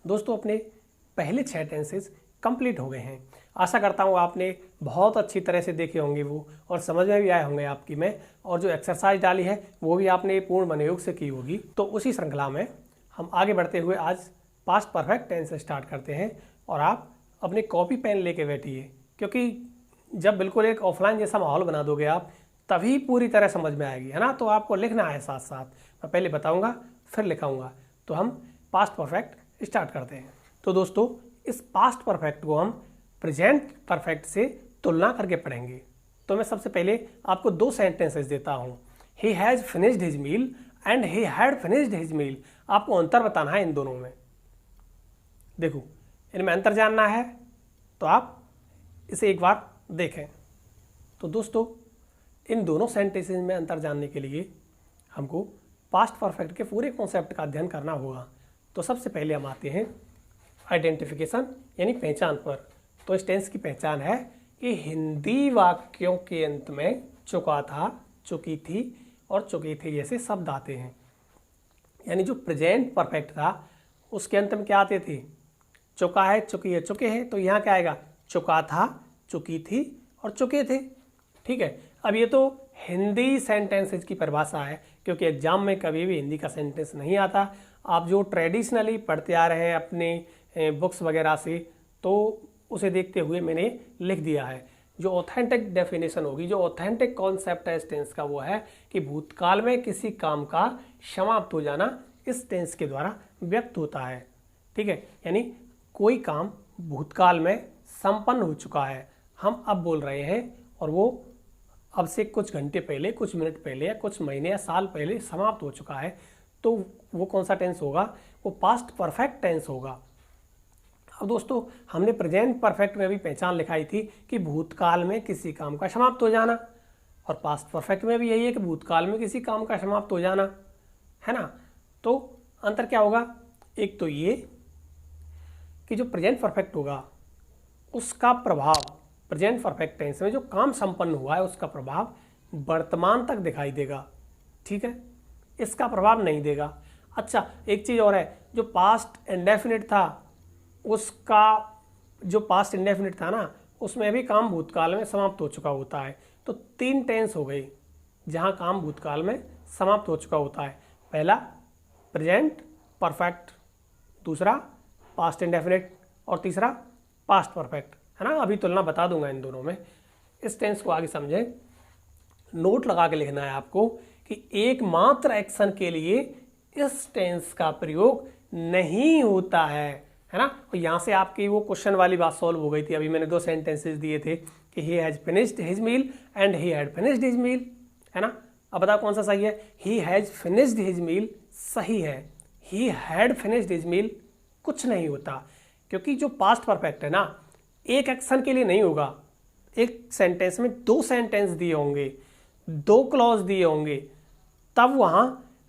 दोस्तों अपने पहले 6 टेंसेस कंप्लीट हो गए हैं। आशा करता हूँ आपने बहुत अच्छी तरह से देखे होंगे वो और समझ में भी आए होंगे आपकी में, और जो एक्सरसाइज डाली है वो भी आपने पूर्ण मनोयोग से की होगी। तो उसी श्रृंखला में हम आगे बढ़ते हुए आज पास्ट परफेक्ट टेंस स्टार्ट करते हैं। और आप अपने कॉपी पेन लेके बैठिए, क्योंकि जब बिल्कुल एक ऑफलाइन जैसा माहौल बना दोगे आप, तभी पूरी तरह समझ में आएगी, है ना। तो आपको लिखना है साथ साथ, मैं पहले बताऊंगा फिर लिखाऊंगा। तो हम पास्ट परफेक्ट स्टार्ट करते हैं। तो दोस्तों इस पास्ट परफेक्ट को हम प्रेजेंट परफेक्ट से तुलना करके पढ़ेंगे। तो मैं सबसे पहले आपको 2 सेंटेंसेस देता हूँ, he has finished his meal and he had finished his meal. आपको अंतर बताना है इन दोनों में। देखो इनमें अंतर जानना है तो आप इसे एक बार देखें। तो दोस्तों इन दोनों सेंटेंसेस में अंतर जानने के लिए हमको पास्ट परफेक्ट के पूरे कॉन्सेप्ट का अध्ययन करना होगा। तो सबसे पहले हम आते हैं आइडेंटिफिकेशन यानी पहचान पर। तो इस टेंस की पहचान है कि हिंदी वाक्यों के अंत में चुका था, चुकी थी और चुके थे जैसे शब्द आते हैं। यानी जो प्रेजेंट परफेक्ट था उसके अंत में क्या आते थे, चुका है, चुकी है, चुके हैं। तो यहाँ क्या आएगा, चुका था, चुकी थी और चुके थे। ठीक है। अब ये तो हिंदी सेंटेंसेज की परिभाषा है, क्योंकि एग्जाम में कभी भी हिंदी का सेंटेंस नहीं आता। आप जो ट्रेडिशनली पढ़ते आ रहे हैं अपने बुक्स वगैरह से, तो उसे देखते हुए मैंने लिख दिया है। जो ऑथेंटिक डेफिनेशन होगी, जो ऑथेंटिक कॉन्सेप्ट है इस टेंस का, वो है कि भूतकाल में किसी काम का समाप्त हो जाना इस टेंस के द्वारा व्यक्त होता है। ठीक है। यानी कोई काम भूतकाल में संपन्न हो चुका है, हम अब बोल रहे हैं, और वो अब से कुछ घंटे पहले, कुछ मिनट पहले या कुछ महीने या साल पहले समाप्त हो चुका है। तो वो कौन सा टेंस होगा, वो पास्ट परफेक्ट टेंस होगा। अब दोस्तों हमने प्रेजेंट परफेक्ट में भी पहचान लिखाई थी कि भूतकाल में किसी काम का समाप्त हो जाना, और पास्ट परफेक्ट में भी यही है कि भूतकाल में किसी काम का समाप्त हो जाना, है ना। तो अंतर क्या होगा, एक तो ये कि जो प्रेजेंट परफेक्ट होगा उसका प्रभाव, प्रेजेंट परफेक्ट टेंस में जो काम संपन्न हुआ है उसका प्रभाव वर्तमान तक दिखाई देगा। ठीक है, इसका प्रभाव नहीं देगा। अच्छा एक चीज़ और है, जो पास्ट इंडेफिनिट था उसका, जो पास्ट इंडेफिनिट था ना, उसमें भी काम भूतकाल में समाप्त हो चुका होता है। तो 3 टेंस हो गई जहाँ काम भूतकाल में समाप्त हो चुका होता है। पहला प्रेजेंट परफेक्ट, दूसरा पास्ट इंडेफिनिट और तीसरा पास्ट परफेक्ट, है ना। अभी तुलना बता दूंगा इन दोनों में। इस टेंस को आगे समझें। नोट लगा के लिखना है आपको कि एकमात्र एक्शन के लिए इस टेंस का प्रयोग नहीं होता है ना। और यहाँ से आपकी वो क्वेश्चन वाली बात सॉल्व हो गई थी। अभी मैंने 2 सेंटेंसेस दिए थे कि he has finished his meal and he had finished his meal, है ना। अब बताओ कौन सा सही है, he has finished his meal सही है, he had finished his meal कुछ नहीं होता, क्योंकि जो पास्ट परफेक्ट है ना, एक एक्शन के लिए नहीं होगा। एक सेंटेंस में 2 सेंटेंस दिए होंगे, 2 क्लॉज दिए होंगे, तब वहां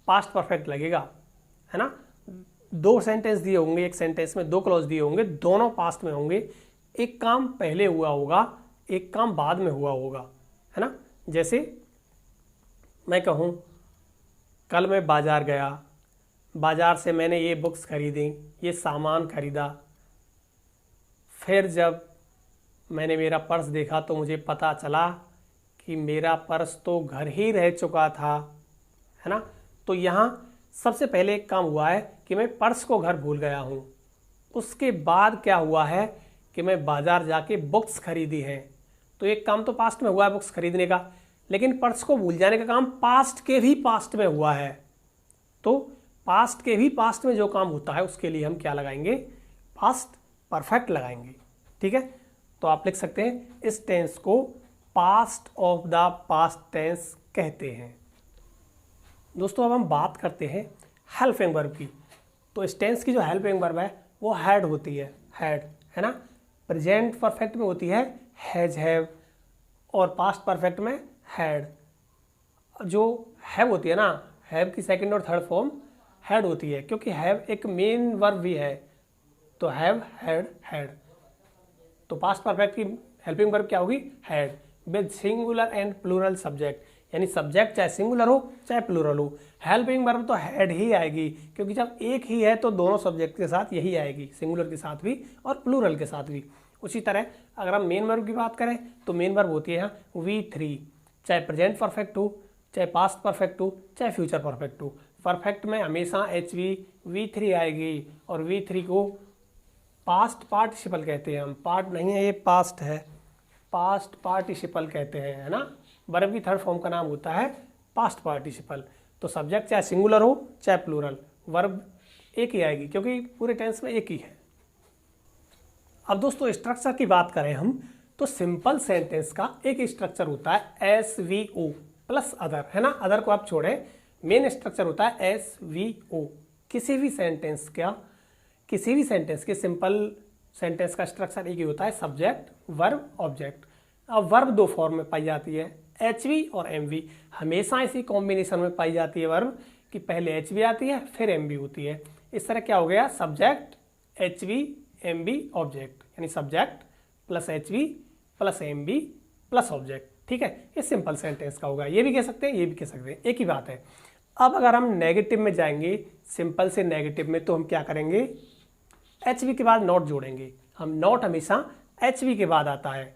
पास्ट परफेक्ट लगेगा, है ना। 2 सेंटेंस दिए होंगे, एक सेंटेंस में 2 क्लॉज दिए होंगे, दोनों पास्ट में होंगे। एक काम पहले हुआ होगा, एक काम बाद में हुआ होगा, है ना। जैसे मैं कहूँ कल मैं बाजार गया, बाजार से मैंने ये बुक्स खरीदी, ये सामान खरीदा, फिर जब मैंने मेरा पर्स देखा तो मुझे पता चला कि मेरा पर्स तो घर ही रह चुका था, है ना। तो यहाँ सबसे पहले एक काम हुआ है कि मैं पर्स को घर भूल गया हूँ। उसके बाद क्या हुआ है कि मैं बाजार जाके बुक्स खरीदी हैं। तो एक काम तो पास्ट में हुआ है बुक्स खरीदने का, लेकिन पर्स को भूल जाने का काम पास्ट के भी पास्ट में हुआ है। तो पास्ट के भी पास्ट में जो काम होता है उसके लिए हम क्या लगाएंगे, पास्ट परफेक्ट लगाएंगे। ठीक है। तो आप लिख सकते हैं इस टेंस को past of the past tense कहते हैं। दोस्तों अब हम बात करते हैं हेल्पिंग वर्ब की। तो इस टेंस की जो हेल्पिंग वर्ब है वो हैड होती है, हैड, है ना। प्रेजेंट परफेक्ट में होती है हैज, हैव, और पास्ट परफेक्ट में हैड। जो हैव होती है ना, हैव की सेकंड और थर्ड फॉर्म हैड होती है, क्योंकि हैव एक मेन वर्ब भी है। तो हैव, हैड, हैड। तो पास्ट परफेक्ट की हेल्पिंग वर्ब क्या होगी, had, with singular and plural subject. यानी सब्जेक्ट चाहे सिंगुलर हो चाहे प्लूरल हो, हेल्पिंग वर्ब तो हैड ही आएगी, क्योंकि जब एक ही है तो दोनों सब्जेक्ट के साथ यही आएगी, सिंगुलर के साथ भी और प्लूरल के साथ भी। उसी तरह अगर हम मेन वर्ब की बात करें तो मेन वर्ब होती है यहाँ V3, चाहे प्रेजेंट परफेक्ट हो, चाहे पास्ट परफेक्ट हो, चाहे फ्यूचर परफेक्ट हो। परफेक्ट में हमेशा HV V3 आएगी, और V3 को पास्ट पार्टिसिपल कहते हैं हम, पार्ट नहीं है ये, पास्ट है, पास्ट पार्टिसिपल कहते हैं, है ना। वर्ब की थर्ड फॉर्म का नाम होता है पास्ट पार्टिसिपल। तो सब्जेक्ट चाहे सिंगुलर हो चाहे प्लूरल, वर्ब एक ही आएगी, क्योंकि पूरे टेंस में एक ही है। अब दोस्तों स्ट्रक्चर की बात करें हम, तो सिंपल सेंटेंस का एक स्ट्रक्चर होता है SVO प्लस अदर, है ना। अदर को आप छोड़ें, मेन स्ट्रक्चर होता है SVO। किसी भी सेंटेंस के सिंपल सेंटेंस का स्ट्रक्चर एक ही होता है, सब्जेक्ट वर्ब ऑब्जेक्ट। अब वर्ब दो फॉर्म में पाई जाती है, HV और MV। हमेशा इसी कॉम्बिनेशन में पाई जाती है वर्ब, कि पहले HV आती है फिर MV होती है। इस तरह क्या हो गया, सब्जेक्ट HV MV ऑब्जेक्ट, यानी subject plus HV plus MV plus object. ठीक है, ये सिंपल सेंटेंस का होगा। ये भी कह सकते हैं, ये भी कह सकते हैं, एक ही बात है। अब अगर हम नेगेटिव में जाएंगे, सिंपल से नेगेटिव में, तो हम क्या करेंगे, HV के बाद नॉट जोड़ेंगे। हम नॉट हमेशा HV के बाद आता है,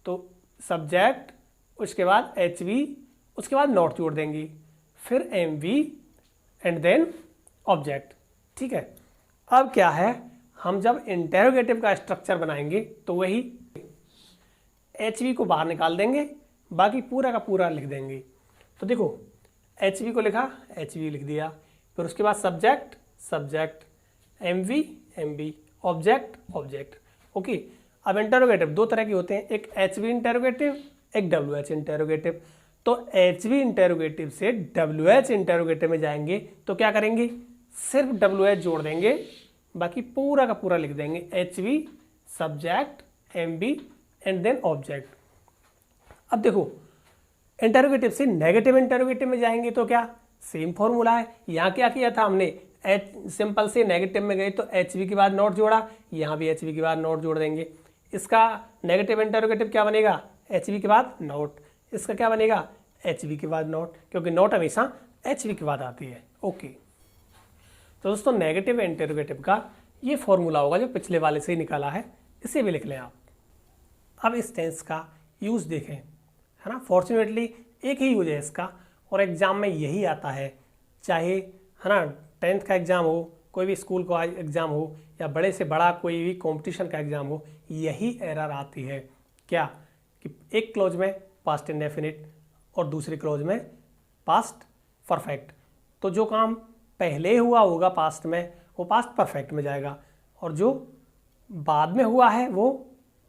तो सब्जेक्ट उसके बाद HV उसके बाद नॉट जोड़ देंगे, फिर MV एंड देन ऑब्जेक्ट। ठीक है, अब क्या है, हम जब इंटेरोगेटिव का स्ट्रक्चर बनाएंगे तो वही HV को बाहर निकाल देंगे, बाकी पूरा का पूरा लिख देंगे। तो देखो HV को लिखा, HV लिख दिया, फिर उसके बाद subject subject, MV MV, object object. Okay, अब इंटेरोगेटिव दो तरह के होते हैं, एक HV इंटेरोगेटिव, एक WH इंटेरोगेटिव। तो HV इंटेरोगेटिव से WH इंटेरोगेटिव में जाएंगे तो क्या करेंगे, सिर्फ WH जोड़ देंगे, बाकी पूरा का पूरा लिख देंगे, HV subject MV and then object. अब देखो इंटेरोगेटिव से नेगेटिव इंटेरोगेटिव में जाएंगे तो क्या, सेम फॉर्मूला है। यहाँ क्या किया था हमने, सिंपल से नेगेटिव में गए तो HV के बाद नॉट जोड़ा, यहाँ भी HV के बाद नॉट जोड़ देंगे। इसका नेगेटिव इंटेरोगेटिव क्या बनेगा, HV के बाद नॉट। इसका क्या बनेगा, HV के बाद नॉट, क्योंकि नॉट हमेशा HV के बाद आती है। ओके, तो दोस्तों नेगेटिव इंटेरोगेटिव का ये फॉर्मूला होगा जो पिछले वाले से ही निकाला है, इसे भी लिख लें आप। अब इस टेंस का यूज देखें, है ना। फॉर्चुनेटली एक ही यूज है इसका, और एग्जाम में यही आता है, चाहे है ना 10th का एग्जाम हो, कोई भी स्कूल का एग्जाम हो, या बड़े से बड़ा कोई भी कंपटीशन का एग्जाम हो, यही एरर आती है। क्या कि एक क्लॉज में पास्ट इंडेफिनिट और दूसरी क्लॉज में पास्ट परफेक्ट, तो जो काम पहले हुआ होगा पास्ट में वो पास्ट परफेक्ट में जाएगा, और जो बाद में हुआ है वो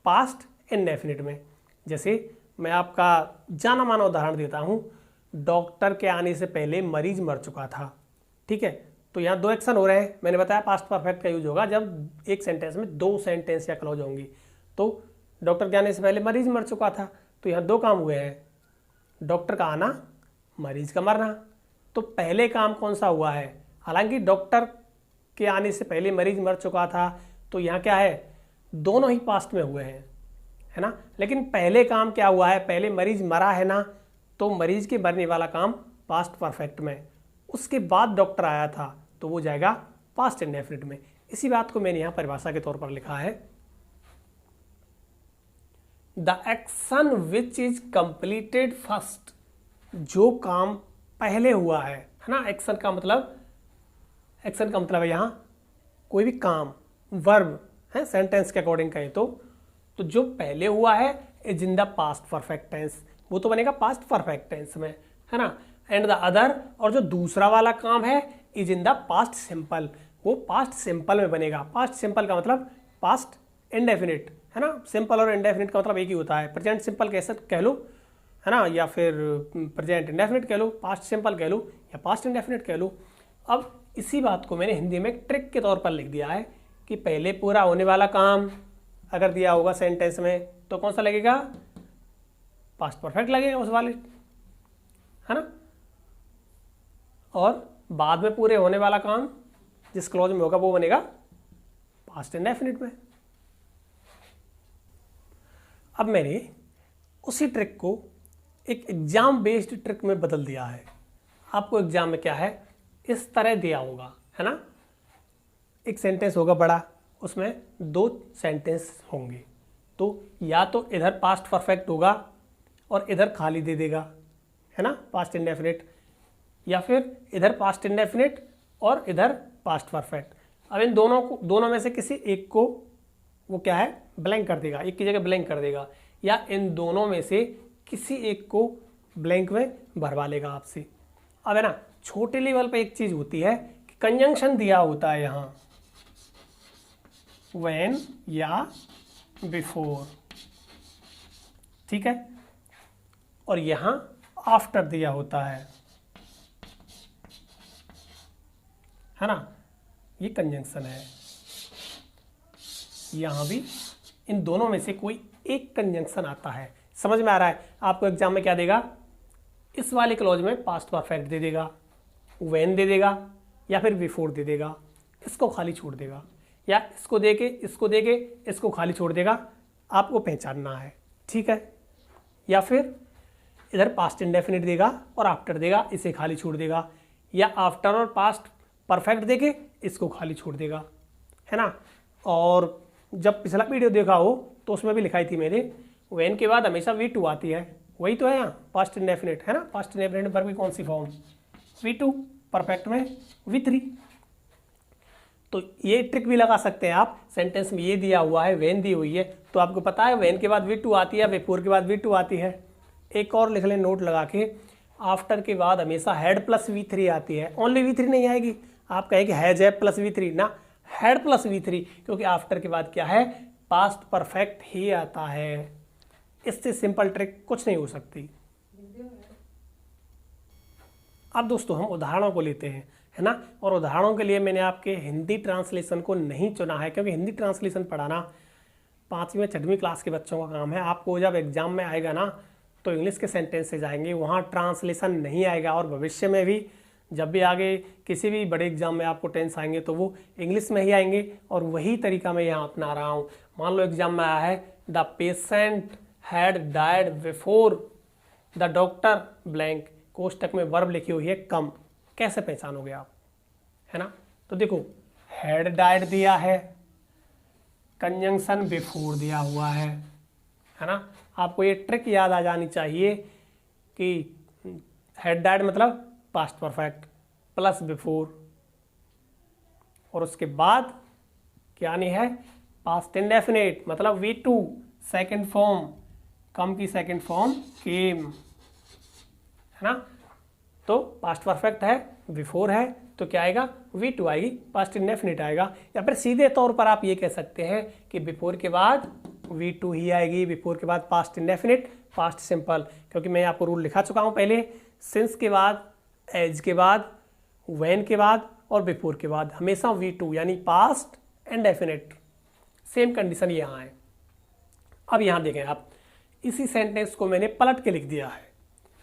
पास्ट इंडेफिनिट में। जैसे मैं आपका जाना माना उदाहरण देता हूँ, डॉक्टर के आने से पहले मरीज मर चुका था। ठीक है, तो यहाँ दो एक्शन हो रहे हैं। मैंने बताया पास्ट परफेक्ट का यूज होगा जब एक सेंटेंस में दो सेंटेंस या क्लॉज होंगी। तो डॉक्टर के आने से पहले मरीज मर चुका था, तो यहाँ दो काम हुए हैं, डॉक्टर का आना, मरीज का मरना। तो पहले काम कौन सा हुआ है, हालांकि डॉक्टर के आने से पहले मरीज मर चुका था, तो यहाँ क्या है, दोनों ही पास्ट में हुए हैं, है ना। लेकिन पहले काम क्या हुआ है, पहले मरीज मरा है ना, तो मरीज के मरने वाला काम पास्ट परफेक्ट में, उसके बाद डॉक्टर आया था तो वो जाएगा पास्ट इंडेफिनिट में। इसी बात को मैंने यहाँ परिभाषा के तौर पर लिखा है, the action which is completed first, जो काम पहले हुआ है ना। एक्शन का मतलब है यहाँ कोई भी काम, वर्ब है, सेंटेंस के अकॉर्डिंग कहें तो जो पहले हुआ है is in the past perfect tense, वो तो बनेगा पास्ट परफेक्ट टेंस में, है ना। एंड द अदर, और जो दूसरा वाला काम है is in the past simple, वो पास्ट सिंपल में बनेगा। पास्ट सिंपल का मतलब पास्ट इंडेफिनिट, है ना। सिंपल और इंडेफिनिट का मतलब एक ही होता है, प्रेजेंट सिंपल कैसे कह लो, है ना, या फिर प्रेजेंट इंडेफिनिट कह लो, पास्ट सिंपल कह लो, या पास्ट इंडेफिनिट कह लो। अब इसी बात को मैंने हिंदी में एक ट्रिक के तौर पर लिख दिया है कि पहले पूरा होने वाला काम अगर दिया होगा सेंटेंस में तो कौन सा लगेगा, पास्ट परफेक्ट लगेगा उस वाले, है ना। और बाद में पूरे होने वाला काम जिस क्लॉज में होगा वो बनेगा पास्ट इंडेफिनिट में। अब मैंने उसी ट्रिक को एक एग्जाम बेस्ड ट्रिक में बदल दिया है। आपको एग्जाम में क्या है, इस तरह दिया होगा, है ना, एक सेंटेंस होगा बड़ा, उसमें 2 सेंटेंस होंगे, तो या तो इधर पास्ट परफेक्ट होगा और इधर खाली दे देगा, है ना, पास्ट इंडेफिनिट, या फिर इधर पास्ट इंडेफिनिट और इधर पास्ट परफेक्ट। अब इन दोनों में से किसी एक को वो क्या है, ब्लैंक कर देगा, एक की जगह ब्लैंक कर देगा, या इन दोनों में से किसी एक को ब्लैंक में भरवा लेगा आपसे। अब है ना, छोटे लेवल पे एक चीज होती है कि कंजंक्शन दिया होता है यहाँ व्हेन या बिफोर, ठीक है, और यहाँ आफ्टर दिया होता है ना, ये कंजंक्शन है। यहां भी इन दोनों में से कोई एक कंजंक्शन आता है। समझ में आ रहा है? आपको एग्जाम में क्या देगा, इस वाले क्लॉज में पास्ट परफेक्ट दे देगा, व्हेन दे देगा, या फिर बिफोर दे देगा, इसको खाली छोड़ देगा, या इसको देके इसको खाली छोड़ देगा, आपको पहचानना है, ठीक है। या फिर इधर पास्ट इंडेफिनिट देगा और आफ्टर देगा, इसे खाली छोड़ देगा, या आफ्टर और पास्ट परफेक्ट देके इसको खाली छोड़ देगा, है ना। और जब पिछला वीडियो देखा हो तो उसमें भी लिखाई थी मैंने, व्हेन के बाद हमेशा V2 आती है, वही तो है यहाँ पास्ट इंडेफिनिट, है ना। पास्ट इंडेफिनिट वर्ब की कौन सी फॉर्म, V2, परफेक्ट में V3। तो ये ट्रिक भी लगा सकते हैं आप, सेंटेंस में ये दिया हुआ है, व्हेन दी हुई है, तो आपको पता है व्हेन के बाद V2 आती है, बिफोर के बाद V2 आती है। एक और लिख लें नोट लगा के, आफ्टर के बाद हमेशा हैड प्लस V3 आती है, ओनली V3 नहीं आएगी। आप कहेंगे हैज है प्लस V3 ना, हैड प्लस V3, क्योंकि आफ्टर के बाद क्या है, पास्ट परफेक्ट ही आता है। इससे सिंपल ट्रिक कुछ नहीं हो सकती। अब दोस्तों हम उदाहरणों को लेते हैं, है ना, और उदाहरणों के लिए मैंने आपके हिंदी ट्रांसलेशन को नहीं चुना है, क्योंकि हिंदी ट्रांसलेशन पढ़ाना 5वीं 6वीं क्लास के बच्चों का काम है। आपको जब एग्जाम में आएगा ना तो इंग्लिश के सेंटेंसेज आएंगे, वहाँ ट्रांसलेशन नहीं आएगा, और भविष्य में भी जब भी आगे किसी भी बड़े एग्जाम में आपको टेंस आएंगे तो वो इंग्लिश में ही आएंगे, और वही तरीका मैं यहाँ अपना रहा हूँ। मान लो एग्जाम में आया है the patient had died before the doctor blank, कोष्टक में वर्ब लिखी हुई है कम, कैसे पहचानोगे आप, है ना। तो देखो हैड डाइड दिया है, कंजंक्शन बिफोर दिया हुआ है ना। आपको ये ट्रिक याद आ जानी चाहिए कि हैड डाइड मतलब पास्ट परफेक्ट प्लस बिफोर, और उसके बाद क्या नहीं है, पास्ट इंडेफिनिट मतलब V2 सेकंड फॉर्म, कम की सेकंड फॉर्म केम, है ना। तो पास्ट परफेक्ट है, बिफोर है, तो क्या आएगा, V2 आएगी, पास्ट इंडेफिनिट आएगा। या फिर सीधे तौर पर आप ये कह सकते हैं कि बिफोर के बाद V2 ही आएगी, बिफोर के बाद पास्ट इंडेफिनिट, पास्ट सिंपल, क्योंकि मैं आपको रूल लिखा चुका हूं पहले, सिंस के बाद, एज के बाद, व्हेन के बाद और बिफोर के बाद हमेशा V2 यानी पास्ट इंडेफिनिट। सेम कंडीशन यहाँ है। अब यहाँ देखें आप, इसी सेंटेंस को मैंने पलट के लिख दिया है,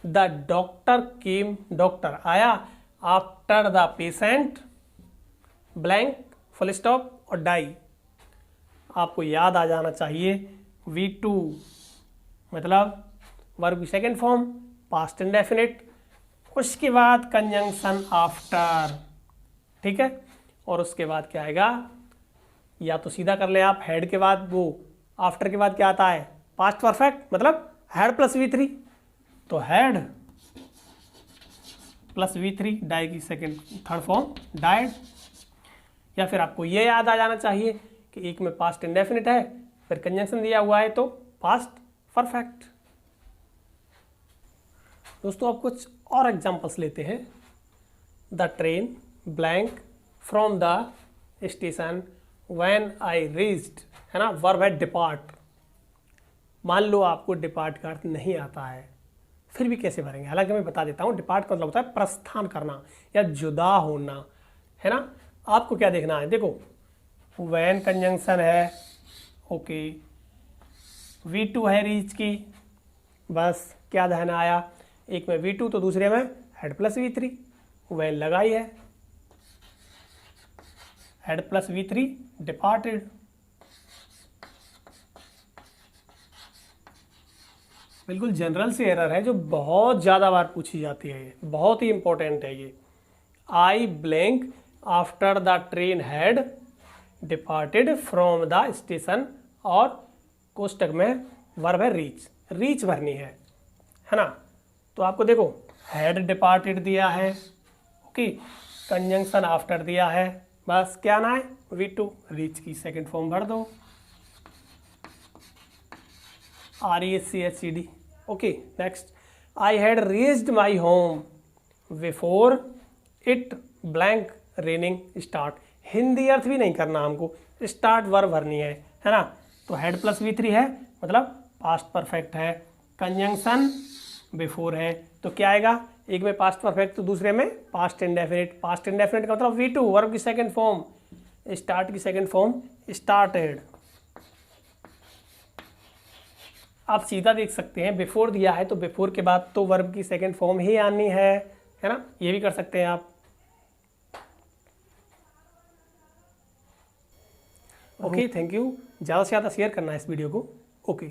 द डॉक्टर केम, डॉक्टर आया after the patient blank full stop और डाई। आपको याद आ जाना चाहिए V2 मतलब वर्ब की सेकेंड फॉर्म, पास्ट इंडेफिनिट, उसके बाद कंजंक्शन आफ्टर, ठीक है, और उसके बाद क्या आएगा, या तो सीधा कर ले आप, हेड के बाद वो आफ्टर के बाद क्या आता है, पास्ट परफेक्ट मतलब हैड प्लस V3, तो हैड प्लस V3, डाई की सेकेंड थर्ड फॉर्म डाइड। या फिर आपको ये याद आ जाना चाहिए कि एक में पास्ट इंडेफिनिट है, फिर कंजंक्शन दिया हुआ है तो पास्ट परफेक्ट। दोस्तों अब कुछ और एग्जांपल्स लेते हैं। The train blank from the station when I reached, है ना, वर्ब है डिपार्ट। मान लो आपको डिपार्ट का अर्थ नहीं आता है, फिर भी कैसे भरेंगे, हालांकि मैं बता देता हूँ, डिपार्ट का मतलब होता है प्रस्थान करना या जुदा होना, है ना। आपको क्या देखना है, देखो व्हेन कंजंक्शन है, ओके, V2 है रीच की, बस क्या ध्यान आया, एक में V2 तो दूसरे में हेड प्लस V3, व्हेन लगाई है, हेड प्लस V3 डिपार्टेड। बिल्कुल जनरल सी एरर है जो बहुत ज़्यादा बार पूछी जाती है, ये बहुत ही इंपॉर्टेंट है ये। आई blank after the train had departed from the station, और कोष्टक में वर्ब है रीच, रीच भरनी है ना। तो आपको देखो हैड डिपार्टेड दिया है, ओके, कंजंक्शन आफ्टर दिया है, बस क्या ना है V2, रीच की सेकंड फॉर्म भर दो RECHED। Okay next, I had reached my home before it blank raining start. Hindi अर्थ भी नहीं करना हमको, स्टार्ट वर्ब भरनी है ना। तो हैड प्लस V3 है, मतलब पास्ट परफेक्ट है, कंजंक्शन बिफोर है, तो क्या आएगा, एक में पास्ट परफेक्ट तो दूसरे में पास्ट इंडेफिनिट। पास्ट इंडेफिनिट का मतलब V2, वर्ब की सेकंड फॉर्म, स्टार्ट की सेकंड फॉर्म स्टार्टेड। आप सीधा देख सकते हैं, बिफोर दिया है तो बिफोर के बाद तो वर्ब की सेकंड फॉर्म ही आनी है ना। ये भी कर सकते हैं आप। Okay, thank you. ज़्यादा से ज़्यादा शेयर करना है इस वीडियो को। ओके।